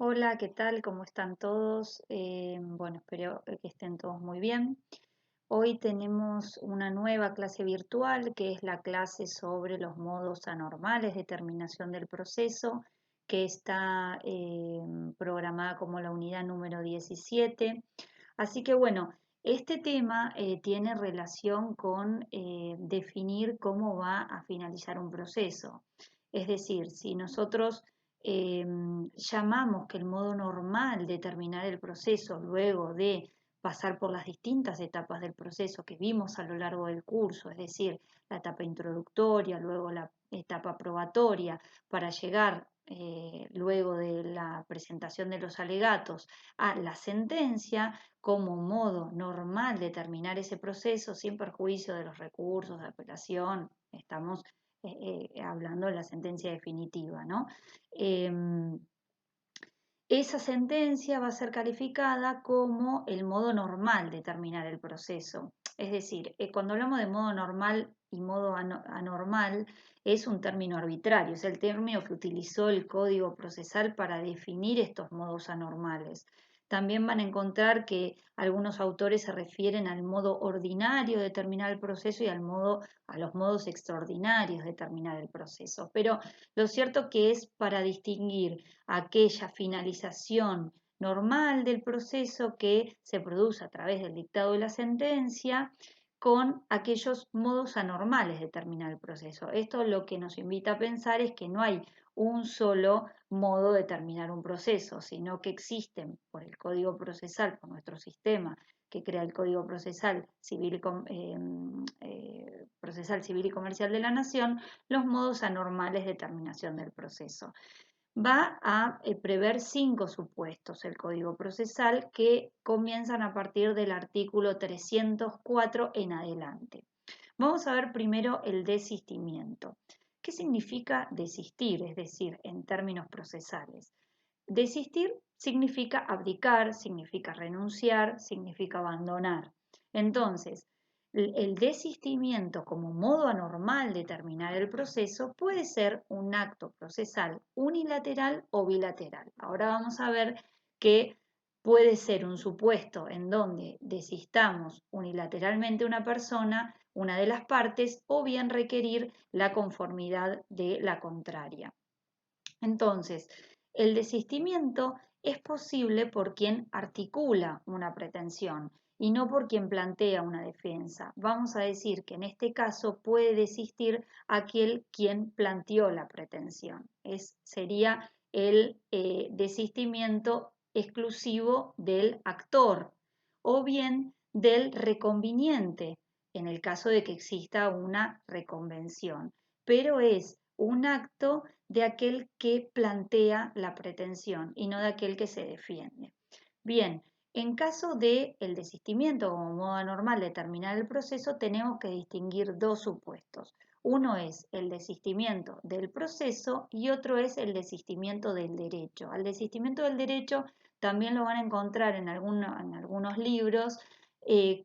Hola, ¿qué tal? ¿Cómo están todos? Bueno, espero que estén todos muy bien. Hoy tenemos una nueva clase virtual que es la clase sobre los modos anormales de terminación del proceso, que está programada como la unidad número 17. Así que bueno, este tema tiene relación con definir cómo va a finalizar un proceso. Es decir, si nosotros llamamos que el modo normal de terminar el proceso luego de pasar por las distintas etapas del proceso que vimos a lo largo del curso, es decir, la etapa introductoria, luego la etapa probatoria, para llegar luego de la presentación de los alegatos a la sentencia como modo normal de terminar ese proceso sin perjuicio de los recursos de apelación. Estamos hablando de la sentencia definitiva, ¿no? Em, Esa sentencia va a ser calificada como el modo normal de terminar el proceso. Es decir, cuando hablamos de modo normal y modo anormal, es un término arbitrario, es el término que utilizó el Código Procesal para definir estos modos anormales. También van a encontrar que algunos autores se refieren al modo ordinario de terminar el proceso y a los modos extraordinarios de terminar el proceso. Pero lo cierto que es para distinguir aquella finalización normal del proceso que se produce a través del dictado de la sentencia con aquellos modos anormales de terminar el proceso. Esto lo que nos invita a pensar es que no hay un solo modo de terminar un proceso, sino que existen por el Código Procesal, por nuestro sistema que crea el Código Procesal Civil y Comercial de la Nación, los modos anormales de terminación del proceso. Va a prever 5 supuestos el Código Procesal que comienzan a partir del artículo 304 en adelante. Vamos a ver primero el desistimiento. ¿Qué significa desistir? Es decir, en términos procesales. Desistir significa abdicar, significa renunciar, significa abandonar. Entonces, el desistimiento como modo anormal de terminar el proceso puede ser un acto procesal unilateral o bilateral. Ahora vamos a ver que puede ser un supuesto en donde desistamos unilateralmente una persona, una de las partes, o bien requerir la conformidad de la contraria. Entonces, el desistimiento es posible por quien articula una pretensión y no por quien plantea una defensa. Vamos a decir que en este caso puede desistir aquel quien planteó la pretensión. Sería el desistimiento exclusivo del actor o bien del reconviniente en el caso de que exista una reconvención, pero es un acto de aquel que plantea la pretensión y no de aquel que se defiende. Bien, en caso de el desistimiento como modo anormal de terminar el proceso, tenemos que distinguir dos supuestos. Uno es el desistimiento del proceso y otro es el desistimiento del derecho. Al desistimiento del derecho también lo van a encontrar en algunos libros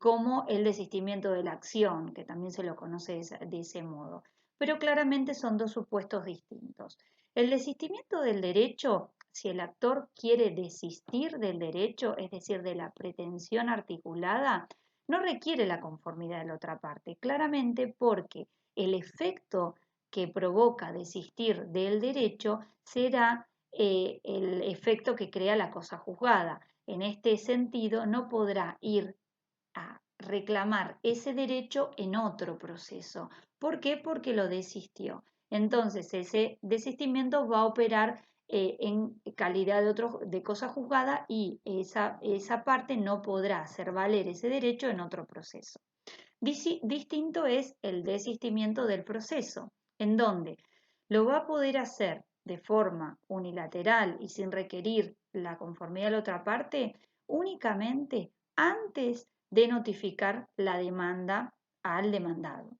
como el desistimiento de la acción, que también se lo conoce de ese modo. Pero claramente son dos supuestos distintos. El desistimiento del derecho, si el actor quiere desistir del derecho, es decir, de la pretensión articulada, no requiere la conformidad de la otra parte, claramente porque el efecto que provoca desistir del derecho será el efecto que crea la cosa juzgada. En este sentido, no podrá ir a reclamar ese derecho en otro proceso. ¿Por qué? Porque lo desistió. Entonces, ese desistimiento va a operar en calidad de cosa juzgada y esa parte no podrá hacer valer ese derecho en otro proceso. Distinto es el desistimiento del proceso, en donde lo va a poder hacer de forma unilateral y sin requerir la conformidad de la otra parte únicamente antes de notificar la demanda al demandado.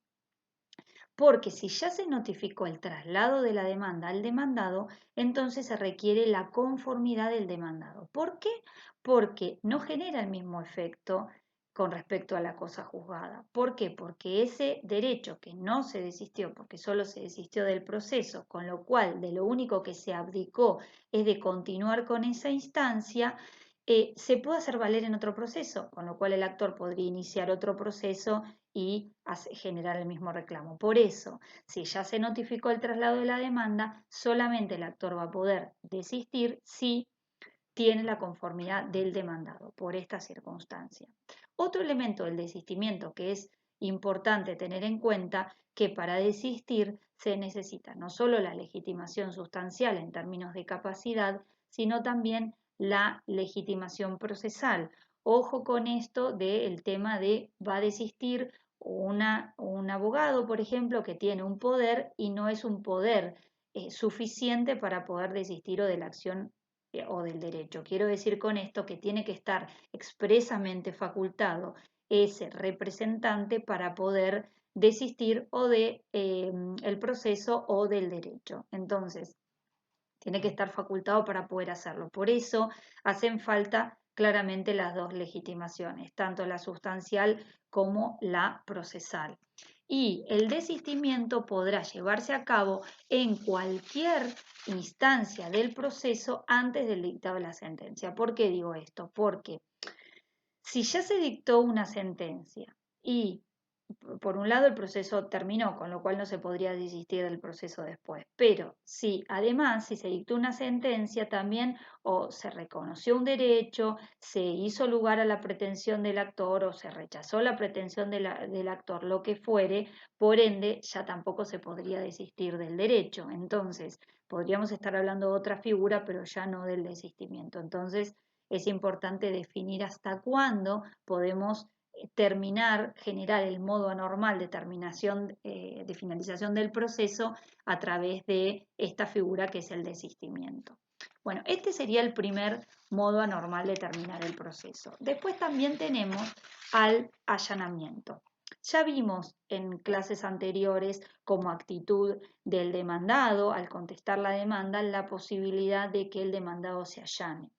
Porque si ya se notificó el traslado de la demanda al demandado, entonces se requiere la conformidad del demandado. ¿Por qué? Porque no genera el mismo efecto con respecto a la cosa juzgada. ¿Por qué? Porque ese derecho que no se desistió, porque solo se desistió del proceso, con lo cual de lo único que se abdicó es de continuar con esa instancia, se puede hacer valer en otro proceso, con lo cual el actor podría iniciar otro proceso y generar el mismo reclamo. Por eso, si ya se notificó el traslado de la demanda, solamente el actor va a poder desistir si tiene la conformidad del demandado por esta circunstancia. Otro elemento del desistimiento que es importante tener en cuenta que para desistir se necesita no solo la legitimación sustancial en términos de capacidad, sino también la legitimación procesal. Ojo con esto del tema de va a desistir un abogado, por ejemplo, que tiene un poder y no es un poder suficiente para poder desistir o de la acción o del derecho. Quiero decir con esto que tiene que estar expresamente facultado ese representante para poder desistir o de el proceso o del derecho. Entonces, tiene que estar facultado para poder hacerlo. Por eso hacen falta claramente las dos legitimaciones, tanto la sustancial como la procesal. Y el desistimiento podrá llevarse a cabo en cualquier instancia del proceso antes del dictado de la sentencia. ¿Por qué digo esto? Porque si ya se dictó una sentencia y por un lado el proceso terminó, con lo cual no se podría desistir del proceso después. Pero si además, si se dictó una sentencia también o se reconoció un derecho, se hizo lugar a la pretensión del actor o se rechazó la pretensión del actor, lo que fuere, por ende ya tampoco se podría desistir del derecho. Entonces, podríamos estar hablando de otra figura, pero ya no del desistimiento. Entonces, es importante definir hasta cuándo podemos terminar, generar el modo anormal de terminación, de finalización del proceso a través de esta figura que es el desistimiento. Bueno, este sería el primer modo anormal de terminar el proceso. Después también tenemos al allanamiento. Ya vimos en clases anteriores como actitud del demandado al contestar la demanda la posibilidad de que el demandado se allane.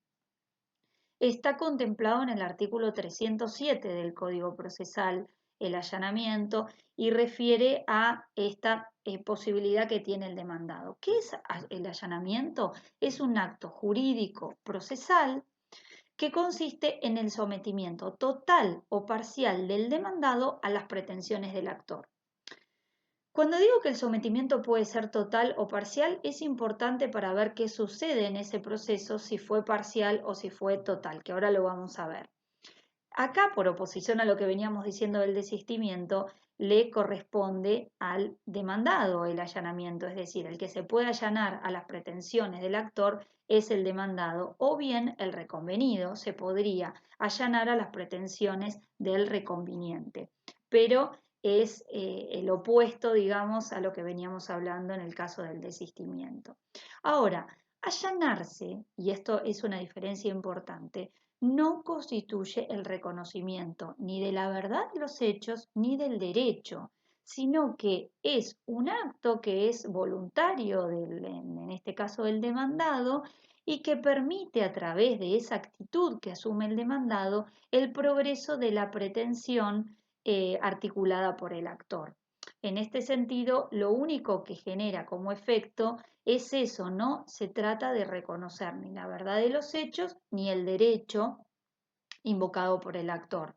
Está contemplado en el artículo 307 del Código Procesal el allanamiento y refiere a esta posibilidad que tiene el demandado. ¿Qué es el allanamiento? Es un acto jurídico procesal que consiste en el sometimiento total o parcial del demandado a las pretensiones del actor. Cuando digo que el sometimiento puede ser total o parcial, es importante para ver qué sucede en ese proceso, si fue parcial o si fue total, que ahora lo vamos a ver. Acá, por oposición a lo que veníamos diciendo del desistimiento, le corresponde al demandado el allanamiento, es decir, el que se puede allanar a las pretensiones del actor es el demandado, o bien el reconvenido se podría allanar a las pretensiones del reconviniente. Pero es el opuesto, digamos, a lo que veníamos hablando en el caso del desistimiento. Ahora, allanarse, y esto es una diferencia importante, no constituye el reconocimiento ni de la verdad de los hechos ni del derecho, sino que es un acto que es voluntario, en este caso del demandado, y que permite a través de esa actitud que asume el demandado el progreso de la pretensión articulada por el actor. En este sentido, lo único que genera como efecto es eso, no se trata de reconocer ni la verdad de los hechos ni el derecho invocado por el actor.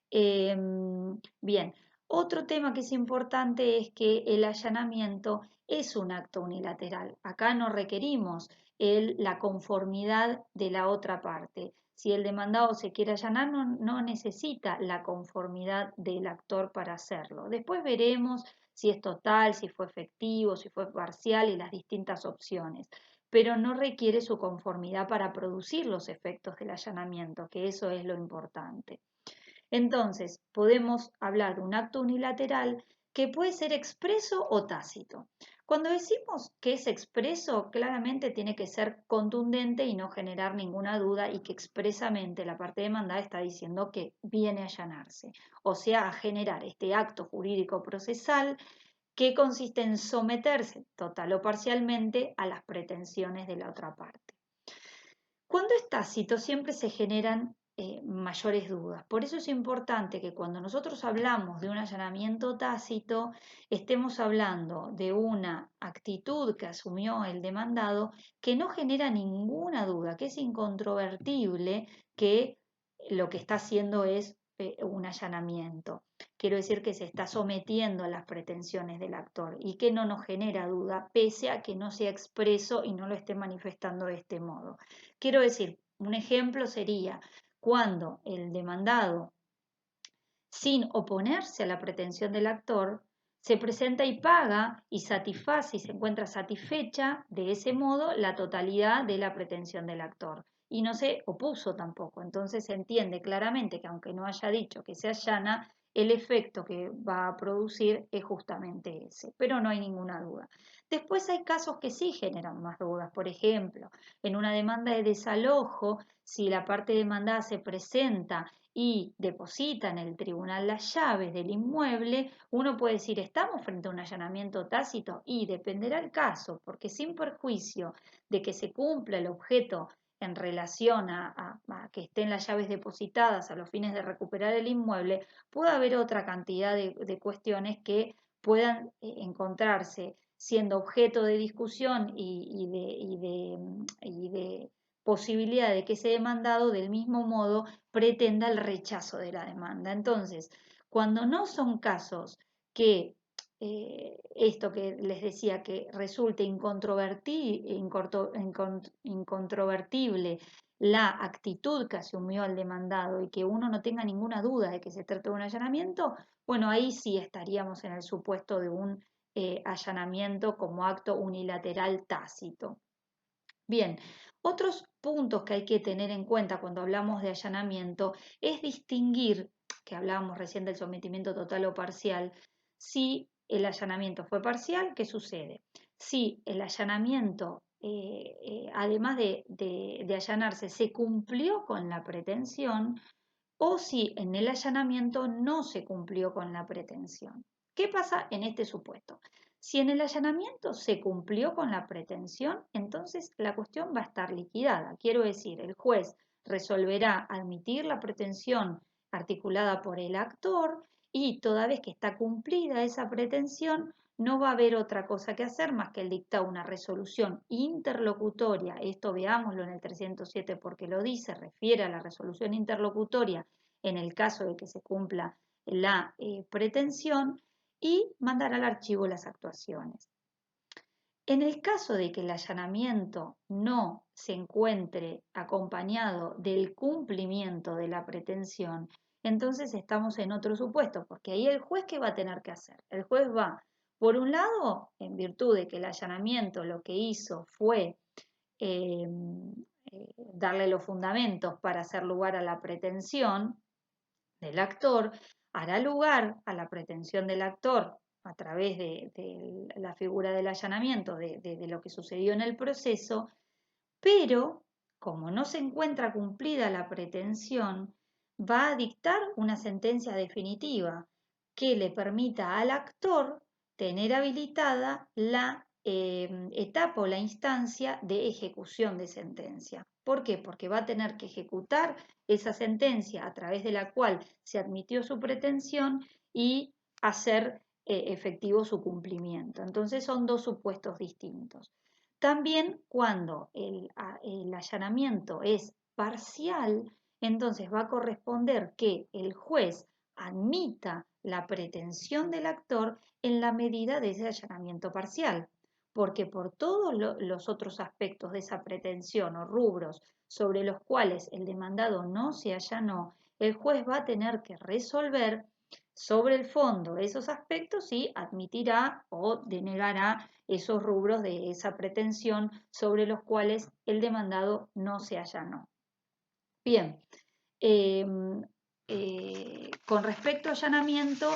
Bien, otro tema que es importante es que el allanamiento es un acto unilateral. Acá no requerimos la conformidad de la otra parte. Si el demandado se quiere allanar, no necesita la conformidad del actor para hacerlo. Después veremos si es total, si fue efectivo, si fue parcial y las distintas opciones, pero no requiere su conformidad para producir los efectos del allanamiento, que eso es lo importante. Entonces, podemos hablar de un acto unilateral que puede ser expreso o tácito. Cuando decimos que es expreso, claramente tiene que ser contundente y no generar ninguna duda y que expresamente la parte demandada está diciendo que viene a allanarse, o sea, a generar este acto jurídico procesal que consiste en someterse total o parcialmente a las pretensiones de la otra parte. Cuando es tácito siempre se generan mayores dudas. Por eso es importante que cuando nosotros hablamos de un allanamiento tácito, estemos hablando de una actitud que asumió el demandado que no genera ninguna duda, que es incontrovertible, que lo que está haciendo es un allanamiento. Quiero decir que se está sometiendo a las pretensiones del actor y que no nos genera duda, pese a que no sea expreso y no lo esté manifestando de este modo. Quiero decir, un ejemplo sería cuando el demandado, sin oponerse a la pretensión del actor, se presenta y paga y satisface y se encuentra satisfecha de ese modo la totalidad de la pretensión del actor. Y no se opuso tampoco. Entonces se entiende claramente que aunque no haya dicho que se allana, el efecto que va a producir es justamente ese, pero no hay ninguna duda. Después hay casos que sí generan más dudas. Por ejemplo, en una demanda de desalojo, si la parte demandada se presenta y deposita en el tribunal las llaves del inmueble, uno puede decir, ¿estamos frente a un allanamiento tácito? Y dependerá el caso, porque sin perjuicio de que se cumpla el objeto en relación a que estén las llaves depositadas a los fines de recuperar el inmueble, puede haber otra cantidad de cuestiones que puedan encontrarse siendo objeto de discusión y de posibilidad de que ese demandado del mismo modo pretenda el rechazo de la demanda. Entonces, cuando no son casos que esto que les decía que resulte incontrovertible la actitud que asumió el demandado y que uno no tenga ninguna duda de que se trata de un allanamiento, bueno, ahí sí estaríamos en el supuesto de un allanamiento como acto unilateral tácito. Bien, otros puntos que hay que tener en cuenta cuando hablamos de allanamiento es distinguir, que hablábamos recién del sometimiento total o parcial, si el allanamiento fue parcial, ¿qué sucede? Si el allanamiento, además de allanarse, se cumplió con la pretensión o si en el allanamiento no se cumplió con la pretensión. ¿Qué pasa en este supuesto? Si en el allanamiento se cumplió con la pretensión, entonces la cuestión va a estar liquidada. Quiero decir, el juez resolverá admitir la pretensión articulada por el actor y toda vez que está cumplida esa pretensión, no va a haber otra cosa que hacer más que el dictar una resolución interlocutoria. Esto veámoslo en el 307 porque lo dice, refiere a la resolución interlocutoria en el caso de que se cumpla la pretensión y mandar al archivo las actuaciones. En el caso de que el allanamiento no se encuentre acompañado del cumplimiento de la pretensión, entonces estamos en otro supuesto, porque ahí el juez, ¿qué va a tener que hacer? El juez va, por un lado, en virtud de que el allanamiento lo que hizo fue darle los fundamentos para hacer lugar a la pretensión del actor, hará lugar a la pretensión del actor a través de la figura del allanamiento, de lo que sucedió en el proceso, pero como no se encuentra cumplida la pretensión, va a dictar una sentencia definitiva que le permita al actor tener habilitada la etapa o la instancia de ejecución de sentencia. ¿Por qué? Porque va a tener que ejecutar esa sentencia a través de la cual se admitió su pretensión y hacer efectivo su cumplimiento. Entonces son dos supuestos distintos. También cuando el allanamiento es parcial, entonces va a corresponder que el juez admita la pretensión del actor en la medida de ese allanamiento parcial, porque por todos los otros aspectos de esa pretensión o rubros sobre los cuales el demandado no se allanó, el juez va a tener que resolver sobre el fondo de esos aspectos y admitirá o denegará esos rubros de esa pretensión sobre los cuales el demandado no se allanó. Bien, con respecto a allanamiento,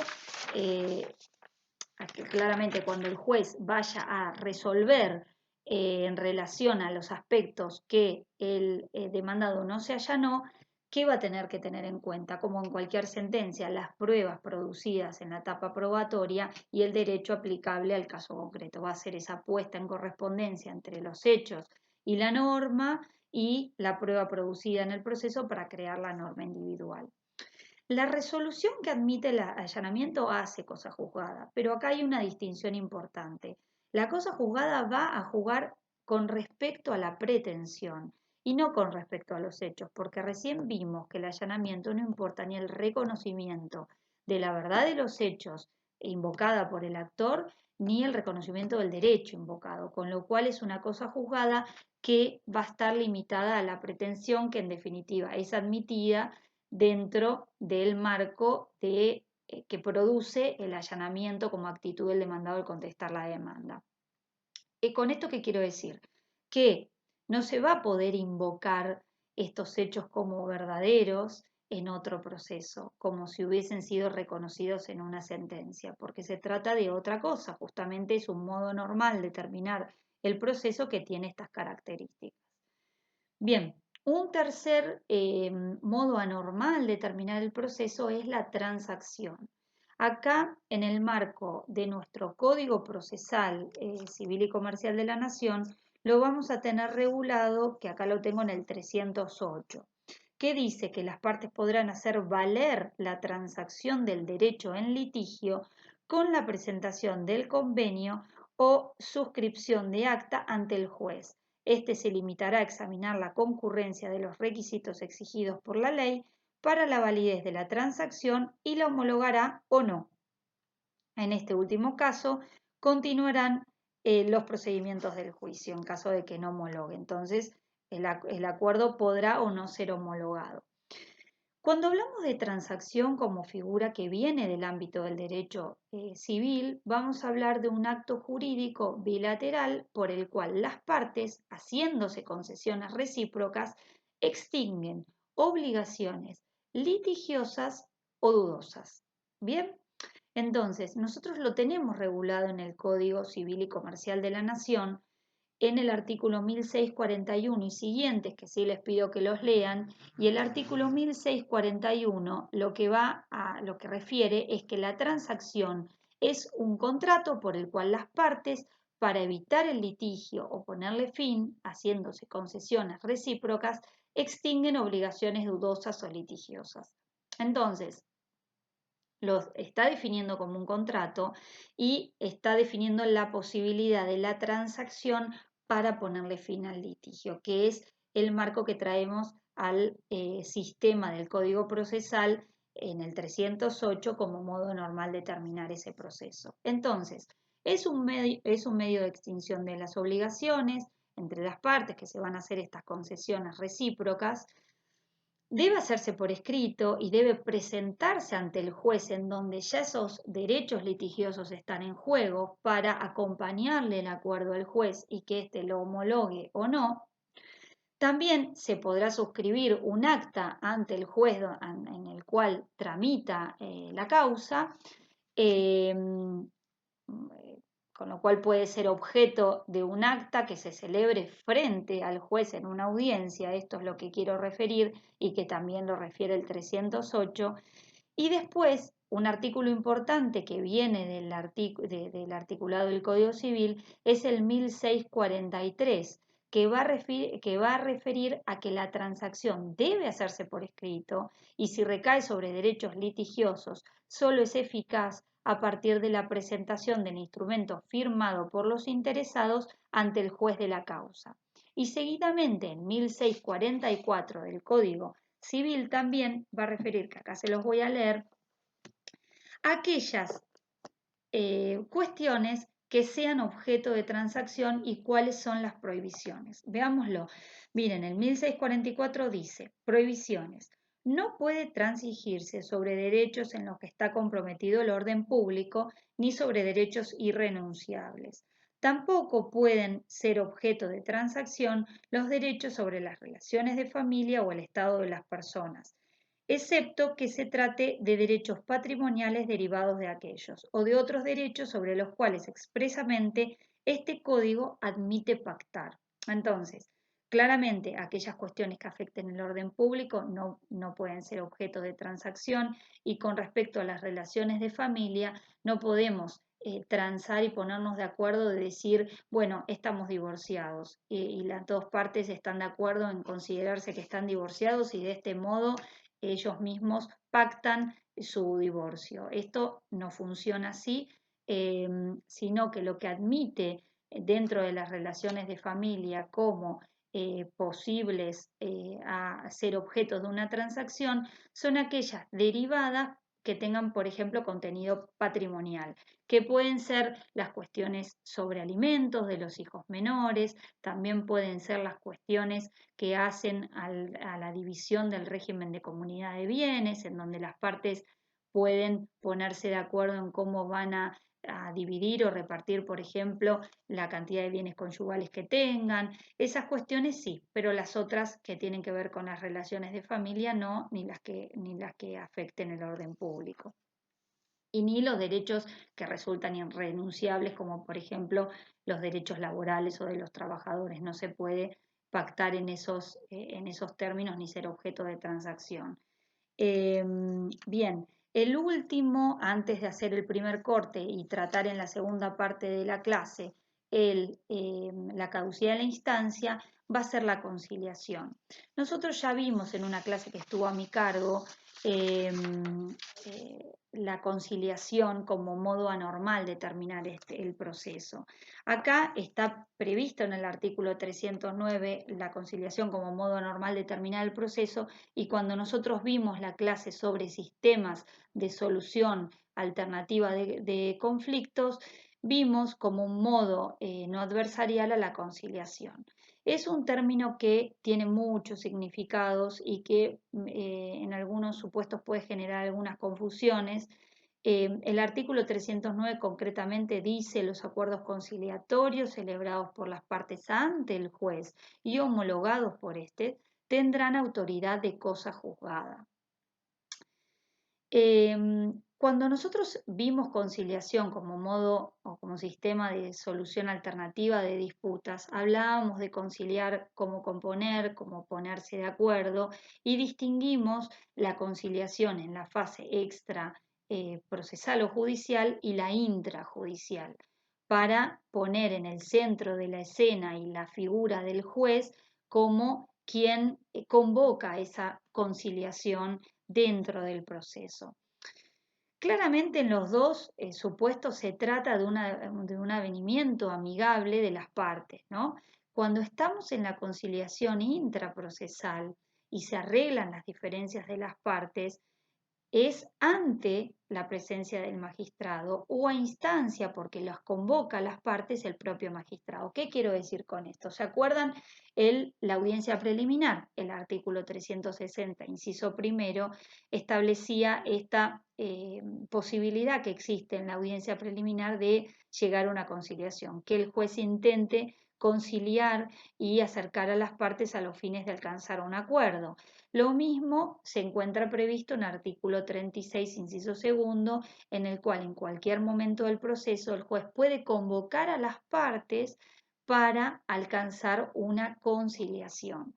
claramente cuando el juez vaya a resolver en relación a los aspectos que el demandado no se allanó, ¿qué va a tener que tener en cuenta? Como en cualquier sentencia, las pruebas producidas en la etapa probatoria y el derecho aplicable al caso concreto. Va a ser esa puesta en correspondencia entre los hechos y la norma y la prueba producida en el proceso para crear la norma individual. La resolución que admite el allanamiento hace cosa juzgada, pero acá hay una distinción importante. La cosa juzgada va a jugar con respecto a la pretensión y no con respecto a los hechos, porque recién vimos que el allanamiento no importa ni el reconocimiento de la verdad de los hechos invocada por el actor, ni el reconocimiento del derecho invocado, con lo cual es una cosa juzgada que va a estar limitada a la pretensión que en definitiva es admitida dentro del marco que produce el allanamiento como actitud del demandado al contestar la demanda. ¿Con esto qué quiero decir? Que no se va a poder invocar estos hechos como verdaderos en otro proceso, como si hubiesen sido reconocidos en una sentencia, porque se trata de otra cosa, justamente es un modo normal de terminar el proceso que tiene estas características. Bien, un tercer modo anormal de terminar el proceso es la transacción. Acá, en el marco de nuestro Código Procesal Civil y Comercial de la Nación, lo vamos a tener regulado, que acá lo tengo en el 308, que dice que las partes podrán hacer valer la transacción del derecho en litigio con la presentación del convenio o suscripción de acta ante el juez. Este se limitará a examinar la concurrencia de los requisitos exigidos por la ley para la validez de la transacción y la homologará o no. En este último caso, continuarán los procedimientos del juicio en caso de que no homologue. Entonces, el acuerdo podrá o no ser homologado. Cuando hablamos de transacción como figura que viene del ámbito del derecho civil, vamos a hablar de un acto jurídico bilateral por el cual las partes, haciéndose concesiones recíprocas, extinguen obligaciones litigiosas o dudosas. Bien, entonces nosotros lo tenemos regulado en el Código Civil y Comercial de la Nación, en el artículo 1641 y siguientes, que sí les pido que los lean, y el artículo 1641 lo que refiere es que la transacción es un contrato por el cual las partes, para evitar el litigio o ponerle fin, haciéndose concesiones recíprocas, extinguen obligaciones dudosas o litigiosas. Entonces, lo está definiendo como un contrato y está definiendo la posibilidad de la transacción para ponerle fin al litigio, que es el marco que traemos al sistema del Código Procesal en el 308 como modo normal de terminar ese proceso. Entonces, es un medio de extinción de las obligaciones entre las partes que se van a hacer estas concesiones recíprocas. Debe hacerse por escrito y debe presentarse ante el juez en donde ya esos derechos litigiosos están en juego para acompañarle el acuerdo al juez y que éste lo homologue o no. También se podrá suscribir un acta ante el juez en el cual tramita la causa. Con lo cual puede ser objeto de un acta que se celebre frente al juez en una audiencia, esto es lo que quiero referir y que también lo refiere el 308, y después un artículo importante que viene del articulado del Código Civil es el 1643, que va a referir a que la transacción debe hacerse por escrito y si recae sobre derechos litigiosos, solo es eficaz a partir de la presentación del instrumento firmado por los interesados ante el juez de la causa. Y seguidamente, en 1644 del Código Civil también va a referir, que acá se los voy a leer, aquellas cuestiones que sean objeto de transacción y cuáles son las prohibiciones. Veámoslo. Miren, el 1644 dice, prohibiciones. No puede transigirse sobre derechos en los que está comprometido el orden público ni sobre derechos irrenunciables. Tampoco pueden ser objeto de transacción los derechos sobre las relaciones de familia o el estado de las personas, excepto que se trate de derechos patrimoniales derivados de aquellos o de otros derechos sobre los cuales expresamente este código admite pactar. Entonces, claramente aquellas cuestiones que afecten el orden público no pueden ser objeto de transacción y con respecto a las relaciones de familia no podemos transar y ponernos de acuerdo de decir, bueno, estamos divorciados y las dos partes están de acuerdo en considerarse que están divorciados y de este modo ellos mismos pactan su divorcio. Esto no funciona así, sino que lo que admite dentro de las relaciones de familia como posibles a ser objeto de una transacción son aquellas derivadas que tengan, por ejemplo, contenido patrimonial, que pueden ser las cuestiones sobre alimentos de los hijos menores, también pueden ser las cuestiones que hacen a la división del régimen de comunidad de bienes, en donde las partes pueden ponerse de acuerdo en cómo van a dividir o repartir, por ejemplo, la cantidad de bienes conyugales que tengan. Esas cuestiones sí, pero las otras que tienen que ver con las relaciones de familia no, ni las que afecten el orden público. Y ni los derechos que resultan irrenunciables, como por ejemplo los derechos laborales o de los trabajadores. No se puede pactar en esos términos ni ser objeto de transacción. Bien, el último, antes de hacer el primer corte y tratar en la segunda parte de la clase la caducidad de la instancia, va a ser la conciliación. Nosotros ya vimos en una clase que estuvo a mi cargo la conciliación como modo anormal de terminar el proceso. Acá está previsto en el artículo 309 la conciliación como modo anormal de terminar el proceso, y cuando nosotros vimos la clase sobre sistemas de solución alternativa de conflictos, vimos como un modo no adversarial a la conciliación. Es un término que tiene muchos significados y que en algunos supuestos puede generar algunas confusiones. El artículo 309 concretamente dice: los acuerdos conciliatorios celebrados por las partes ante el juez y homologados por éste tendrán autoridad de cosa juzgada. Cuando nosotros vimos conciliación como modo o como sistema de solución alternativa de disputas, hablábamos de conciliar como componer, como ponerse de acuerdo, y distinguimos la conciliación en la fase extra procesal o judicial y la intrajudicial, para poner en el centro de la escena y la figura del juez como quien convoca esa conciliación dentro del proceso. Claramente en los dos supuestos se trata de un avenimiento amigable de las partes, ¿no? Cuando estamos en la conciliación intraprocesal y se arreglan las diferencias de las partes, es ante la presencia del magistrado o a instancia, porque las convoca a las partes el propio magistrado. ¿Qué quiero decir con esto? ¿Se acuerdan la audiencia preliminar? El artículo 360, inciso primero, establecía esta posibilidad que existe en la audiencia preliminar de llegar a una conciliación, que el juez intente conciliar y acercar a las partes a los fines de alcanzar un acuerdo. Lo mismo se encuentra previsto en artículo 36, inciso segundo, en el cual en cualquier momento del proceso el juez puede convocar a las partes para alcanzar una conciliación.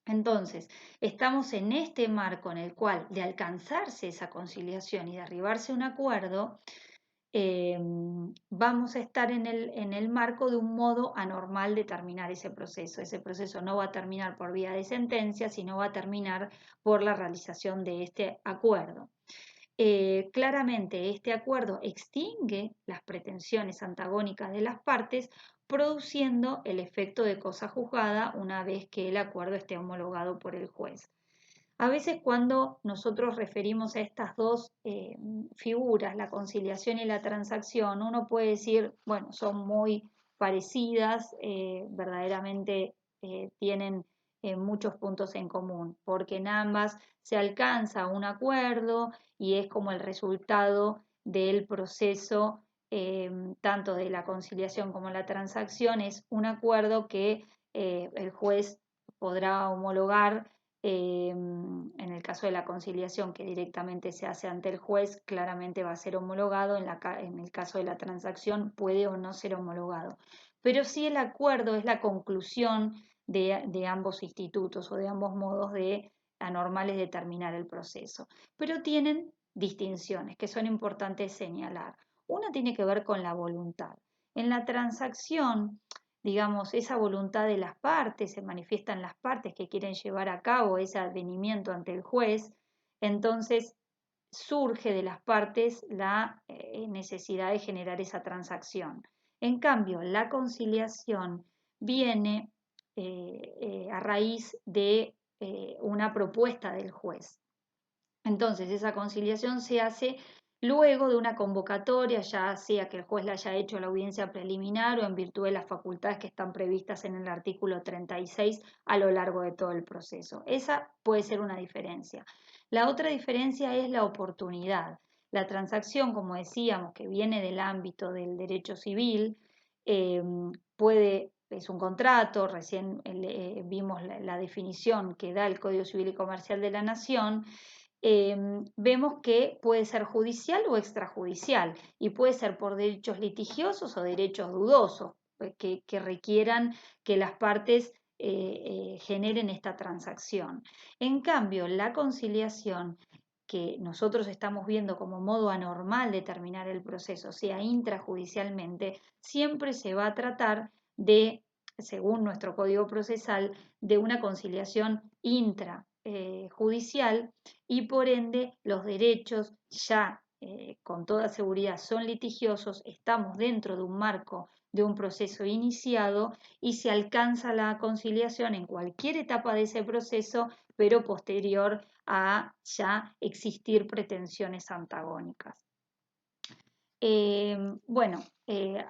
Entonces, estamos en este marco en el cual, de alcanzarse esa conciliación y de arribarse a un acuerdo, vamos a estar en el marco de un modo anormal de terminar ese proceso. Ese proceso no va a terminar por vía de sentencia, sino va a terminar por la realización de este acuerdo. Claramente este acuerdo extingue las pretensiones antagónicas de las partes, produciendo el efecto de cosa juzgada una vez que el acuerdo esté homologado por el juez. A veces cuando nosotros referimos a estas dos figuras, la conciliación y la transacción, uno puede decir, bueno, son muy parecidas, verdaderamente tienen muchos puntos en común, porque en ambas se alcanza un acuerdo y es como el resultado del proceso, tanto de la conciliación como la transacción, es un acuerdo que el juez podrá homologar. En el caso de la conciliación, que directamente se hace ante el juez, claramente va a ser homologado. En el caso de la transacción puede o no ser homologado. Pero sí el acuerdo es la conclusión de ambos institutos o de ambos modos anormales de terminar el proceso. Pero tienen distinciones que son importantes señalar. Una tiene que ver con la voluntad. En la transacción, digamos, esa voluntad de las partes, se manifiesta en las partes que quieren llevar a cabo ese advenimiento ante el juez, entonces surge de las partes la necesidad de generar esa transacción. En cambio, la conciliación viene a raíz de una propuesta del juez. Entonces, esa conciliación se hace luego de una convocatoria, ya sea que el juez la haya hecho en la audiencia preliminar o en virtud de las facultades que están previstas en el artículo 36 a lo largo de todo el proceso. Esa puede ser una diferencia. La otra diferencia es la oportunidad. La transacción, como decíamos, que viene del ámbito del derecho civil, es un contrato, recién vimos la definición que da el Código Civil y Comercial de la Nación. Vemos que puede ser judicial o extrajudicial y puede ser por derechos litigiosos o derechos dudosos que requieran que las partes generen esta transacción. En cambio, la conciliación que nosotros estamos viendo como modo anormal de terminar el proceso, sea intrajudicialmente, siempre se va a tratar de, según nuestro código procesal, de una conciliación intrajudicial y por ende los derechos ya con toda seguridad son litigiosos, estamos dentro de un marco de un proceso iniciado y se alcanza la conciliación en cualquier etapa de ese proceso, pero posterior a ya existir pretensiones antagónicas. Bueno,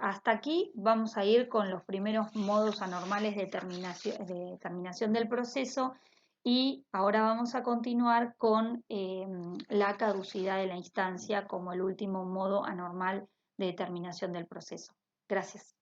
hasta aquí vamos a ir con los primeros modos anormales de terminación del proceso y ahora vamos a continuar con la caducidad de la instancia como el último modo anormal de determinación del proceso. Gracias.